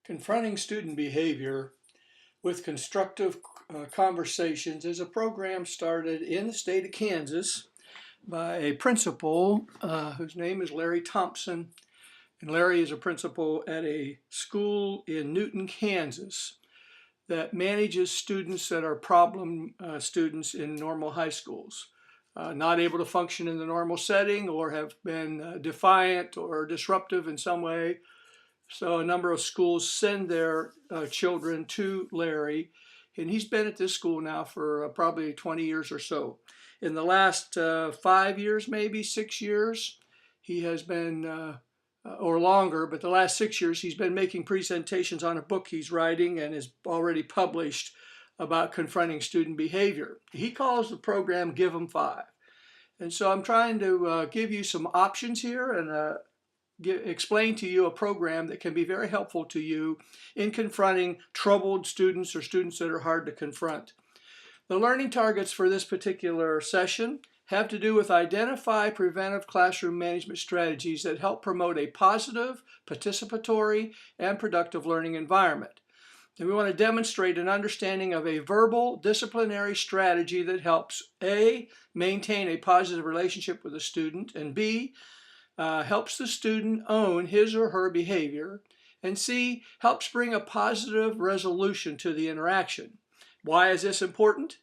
Confronting Student Behavior with Constructive Conversations is a program started in the state of Kansas by a principal whose name is Larry Thompson. And Larry is a principal at a school in Newton, Kansas that manages students that are problem students in normal high schools. Not able to function in the normal setting or have been defiant or disruptive in some way. So a number of schools send their children to Larry, and he's been at this school now for probably 20 years or so. In the last 5 years, maybe 6 years, he has been, or longer, but the last 6 years, he's been making presentations on a book he's writing and is already published about confronting student behavior. He calls the program Give 'em Five. And so I'm trying to give you some options here and explain to you a program that can be very helpful to you in confronting troubled students or students that are hard to confront. The learning targets for this particular session have to do with identify preventive classroom management strategies that help promote a positive, participatory, and productive learning environment. And we want to demonstrate an understanding of a verbal disciplinary strategy that helps A, maintain a positive relationship with the student, and B, helps the student own his or her behavior, and C, helps bring a positive resolution to the interaction. Why is this important?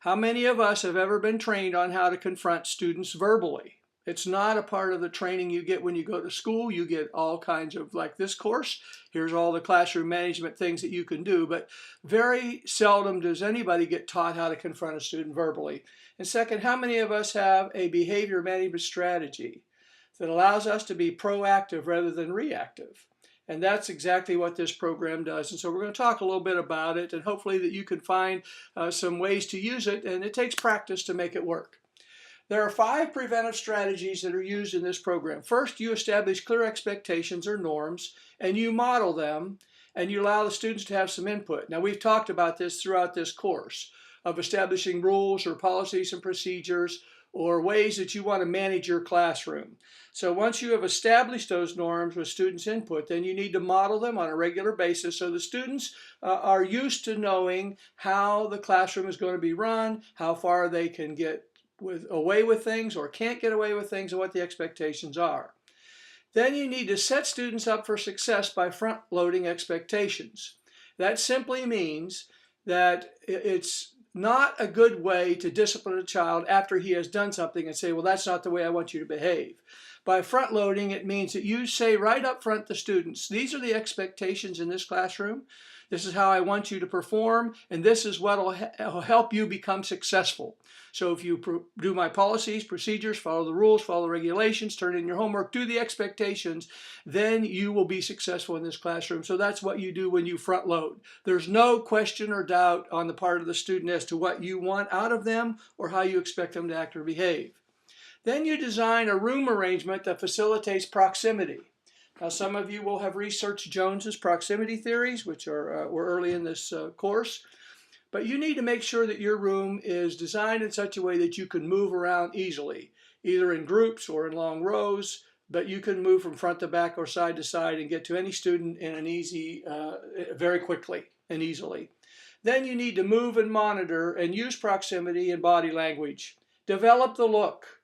How many of us have ever been trained on how to confront students verbally? It's not a part of the training you get when you go to school. You get all kinds of, like this course, here's all the classroom management things that you can do, but very seldom does anybody get taught how to confront a student verbally. And second, how many of us have a behavior management strategy that allows us to be proactive rather than reactive? And that's exactly what this program does. And so we're going to talk a little bit about it, and hopefully that you can find some ways to use it, and it takes practice to make it work. There are 5 preventive strategies that are used in this program. First, you establish clear expectations or norms, and you model them, and you allow the students to have some input. Now, we've talked about this throughout this course of establishing rules or policies and procedures or ways that you want to manage your classroom. So once you have established those norms with students' input, then you need to model them on a regular basis so the students are used to knowing how the classroom is going to be run, how far they can get away with things or can't get away with things, and what the expectations are. Then you need to set students up for success by front-loading expectations. That simply means that it's not a good way to discipline a child after he has done something and say, well, that's not the way I want you to behave. By front loading, it means that you say right up front to students, these are the expectations in this classroom. This is how I want you to perform, and this is what will help you become successful. So if you do my policies, procedures, follow the rules, follow the regulations, turn in your homework, do the expectations, then you will be successful in this classroom. So that's what you do when you front load. There's no question or doubt on the part of the student as to what you want out of them or how you expect them to act or behave. Then you design a room arrangement that facilitates proximity. Now, some of you will have researched Jones's proximity theories, which were early in this course. But you need to make sure that your room is designed in such a way that you can move around easily, either in groups or in long rows, but you can move from front to back or side to side and get to any student in an very quickly and easily. Then you need to move and monitor and use proximity and body language. Develop the look.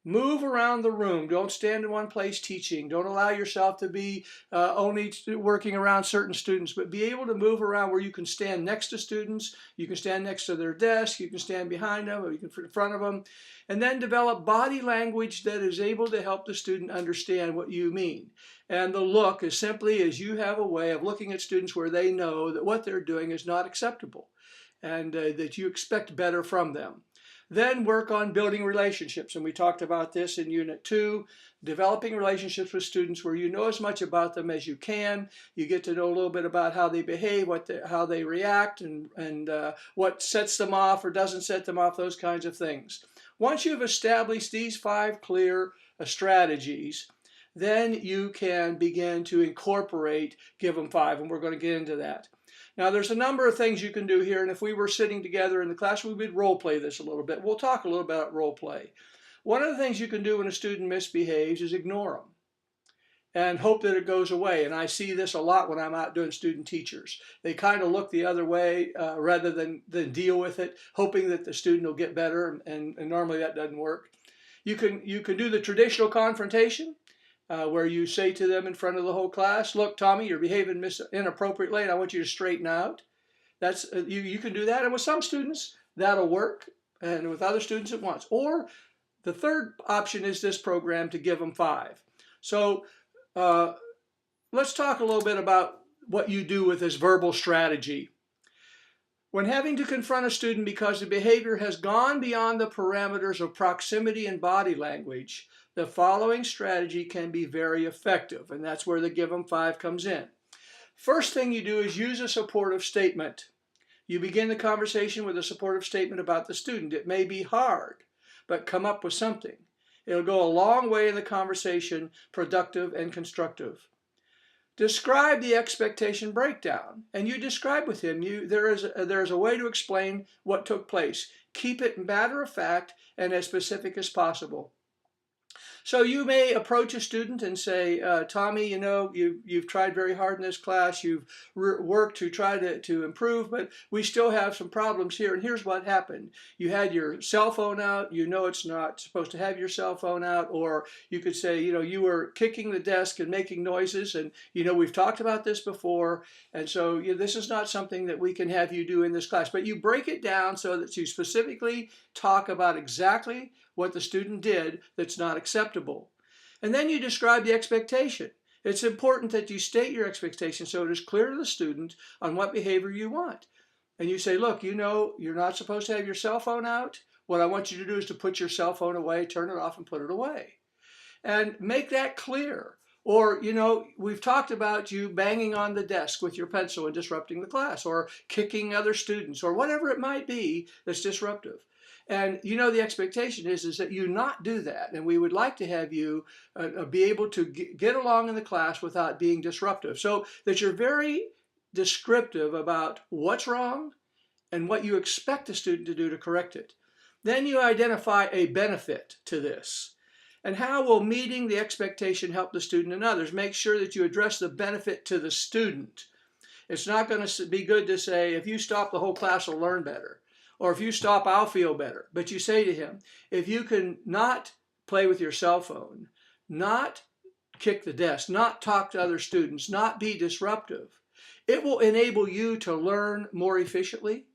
Move around the room. Don't stand in one place teaching. Don't allow yourself to be only working around certain students, but be able to move around where you can stand next to students, you can stand next to their desk, you can stand behind them, or you can in front of them, and then develop body language that is able to help the student understand what you mean. And the look is simply as you have a way of looking at students where they know that what they're doing is not acceptable and that you expect better from them. Then work on building relationships, and we talked about this in Unit 2, developing relationships with students where you know as much about them as you can. You get to know a little bit about how they behave, how they react, and what sets them off or doesn't set them off, those kinds of things. Once you've established these 5 clear strategies, then you can begin to incorporate Give 'em Five, and we're going to get into that. Now, there's a number of things you can do here, and if we were sitting together in the classroom, we would role play this a little bit. We'll talk a little bit about role play. One of the things you can do when a student misbehaves is ignore them. and hope that it goes away. And I see this a lot when I'm out doing student teachers. They kind of look the other way rather than deal with it, hoping that the student will get better, and normally that doesn't work. You can do the traditional confrontation, where you say to them in front of the whole class, look, Tommy, you're behaving inappropriately, and I want you to straighten out. That's you can do that, and with some students that'll work, and with other students it won't. Or the third option is this program to give them 5. So let's talk a little bit about what you do with this verbal strategy. When having to confront a student because the behavior has gone beyond the parameters of proximity and body language, the following strategy can be very effective, and that's where the give them 5 comes in. First thing you do is use a supportive statement. You begin the conversation with a supportive statement about the student. It may be hard, but come up with something. It'll go a long way in the conversation, productive and constructive. Describe the expectation breakdown, and you describe with him. There is a way to explain what took place. Keep it matter of fact and as specific as possible. So you may approach a student and say, Tommy, you know, you've tried very hard in this class. You've worked to try to improve, but we still have some problems here. And here's what happened. You had your cell phone out. You know it's not supposed to have your cell phone out. Or you could say, you know, you were kicking the desk and making noises. And, you know, we've talked about this before. And so this is not something that we can have you do in this class. But you break it down so that you specifically talk about exactly what the student did that's not acceptable. And then you describe the expectation. It's important that you state your expectation so it is clear to the student on what behavior you want. And you say, look, you know, you're not supposed to have your cell phone out. What I want you to do is to put your cell phone away, turn it off, and put it away. And make that clear. Or, you know, we've talked about you banging on the desk with your pencil and disrupting the class, or kicking other students, or whatever it might be that's disruptive. And you know the expectation is that you not do that. And we would like to have you be able to get along in the class without being disruptive. So that you're very descriptive about what's wrong and what you expect the student to do to correct it. Then you identify a benefit to this. And how will meeting the expectation help the student and others? Make sure that you address the benefit to the student. It's not going to be good to say, if you stop, the whole class will learn better. Or if you stop, I'll feel better. But you say to him, if you can not play with your cell phone, not kick the desk, not talk to other students, not be disruptive, it will enable you to learn more efficiently.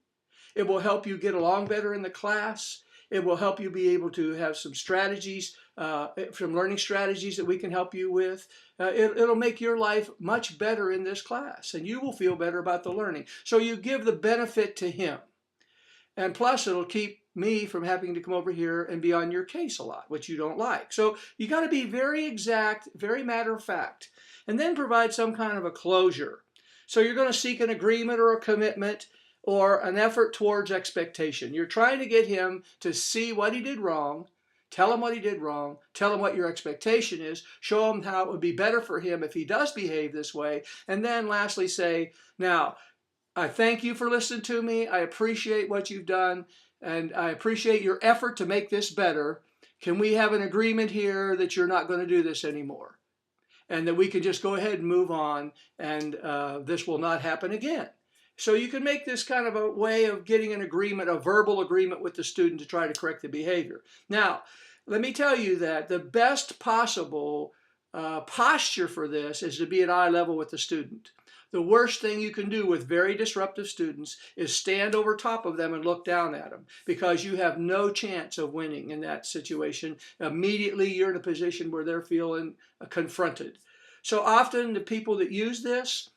It will help you get along better in the class. It will help you be able to have some strategies, some learning strategies that we can help you with. It'll make your life much better in this class, and you will feel better about the learning. So you give the benefit to him. And plus, it'll keep me from having to come over here and be on your case a lot, which you don't like. So you got to be very exact, very matter of fact, and then provide some kind of a closure. So you're going to seek an agreement or a commitment or an effort towards expectation. You're trying to get him to see what he did wrong, tell him what he did wrong, tell him what your expectation is, show him how it would be better for him if he does behave this way, and then lastly say, now, I thank you for listening to me. I appreciate what you've done, and I appreciate your effort to make this better. Can we have an agreement here that you're not going to do this anymore? And that we can just go ahead and move on, and this will not happen again. So you can make this kind of a way of getting an agreement, a verbal agreement with the student to try to correct the behavior. Now, let me tell you that the best possible posture for this is to be at eye level with the student. The worst thing you can do with very disruptive students is stand over top of them and look down at them, because you have no chance of winning in that situation. Immediately you're in a position where they're feeling confronted. So often the people that use this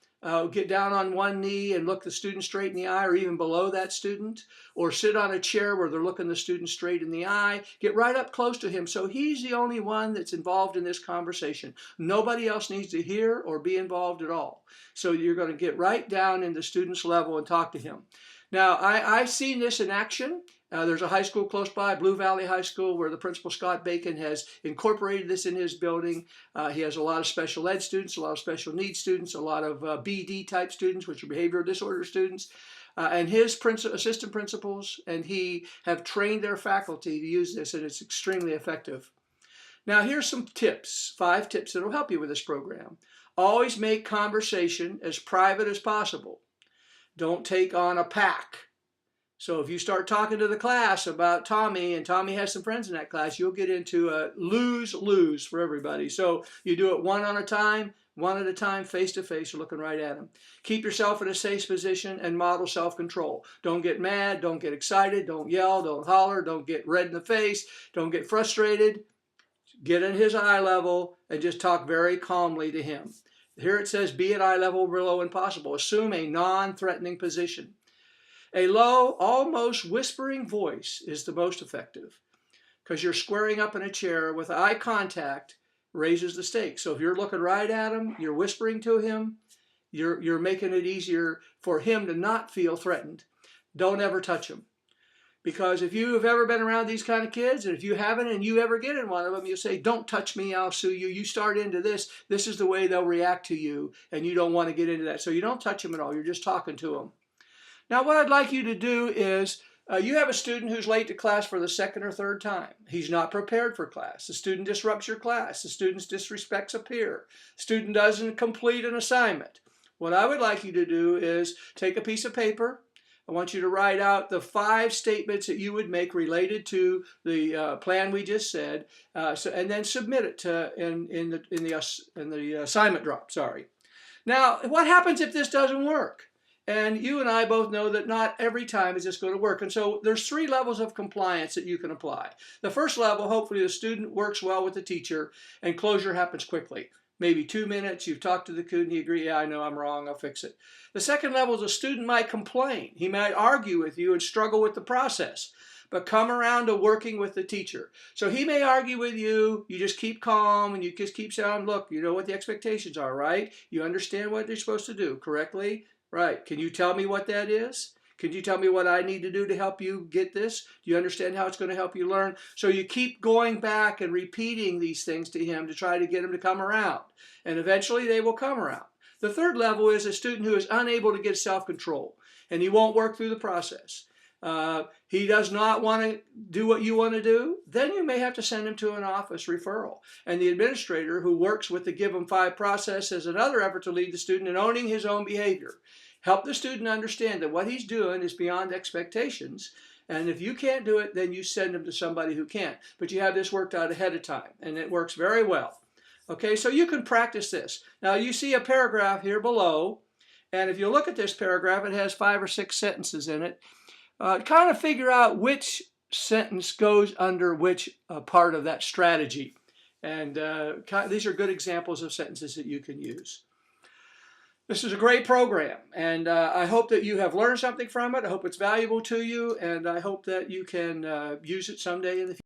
get down on one knee and look the student straight in the eye, or even below that student, or sit on a chair where they're looking the student straight in the eye. Get right up close to him so he's the only one that's involved in this conversation. Nobody else needs to hear or be involved at all. So you're going to get right down in the student's level and talk to him. Now, I've seen this in action. There's a high school close by, Blue Valley High School, where the principal, Scott Bacon, has incorporated this in his building. He has a lot of special ed students, a lot of special needs students, a lot of BD type students, which are behavioral disorder students. And his assistant principals and he have trained their faculty to use this, and it's extremely effective. Now here's some tips, 5 tips that will help you with this program. Always make conversation as private as possible. Don't take on a pack. So if you start talking to the class about Tommy, and Tommy has some friends in that class, you'll get into a lose-lose for everybody. So you do it one at a time, face to face, looking right at them. Keep yourself in a safe position and model self-control. Don't get mad, don't get excited, don't yell, don't holler, don't get red in the face, don't get frustrated. Get in his eye level and just talk very calmly to him. Here it says be at eye level below when possible. Assume a non-threatening position. A low, almost whispering voice is the most effective because you're squaring up in a chair with eye contact raises the stakes. So if you're looking right at him, you're whispering to him, you're making it easier for him to not feel threatened. Don't ever touch him. Because if you have ever been around these kind of kids, and if you haven't and you ever get in one of them, you say, don't touch me, I'll sue you. You start into this is the way they'll react to you, and you don't want to get into that. So you don't touch them at all, you're just talking to them. Now what I'd like you to do is, you have a student who's late to class for the 2nd or 3rd time. He's not prepared for class. The student disrupts your class. The student disrespects a peer. The student doesn't complete an assignment. What I would like you to do is take a piece of paper. I want you to write out the 5 statements that you would make related to the plan we just said, and then submit it in the assignment drop. Sorry. Now, what happens if this doesn't work? And you and I both know that not every time is this going to work. And so there's 3 levels of compliance that you can apply. The first level, hopefully the student works well with the teacher and closure happens quickly. Maybe 2 minutes, you've talked to the student, he agrees, yeah, I know I'm wrong, I'll fix it. The second level is a student might complain. He might argue with you and struggle with the process, but come around to working with the teacher. So he may argue with you, you just keep calm and you just keep saying, look, you know what the expectations are, right? You understand what they're supposed to do correctly? Right. Can you tell me what that is? Can you tell me what I need to do to help you get this? Do you understand how it's going to help you learn? So you keep going back and repeating these things to him to try to get him to come around. And eventually they will come around. The third level is a student who is unable to get self-control and he won't work through the process. He does not want to do what you want to do, then you may have to send him to an office referral. And the administrator who works with the Give 'em 5 process has another effort to lead the student in owning his own behavior. Help the student understand that what he's doing is beyond expectations. And if you can't do it, then you send him to somebody who can. But you have this worked out ahead of time, and it works very well. Okay, so you can practice this. Now you see a paragraph here below, and if you look at this paragraph, it has 5 or 6 sentences in it. Kind of figure out which sentence goes under which part of that strategy. And these are good examples of sentences that you can use. This is a great program, and I hope that you have learned something from it. I hope it's valuable to you, and I hope that you can use it someday in the future.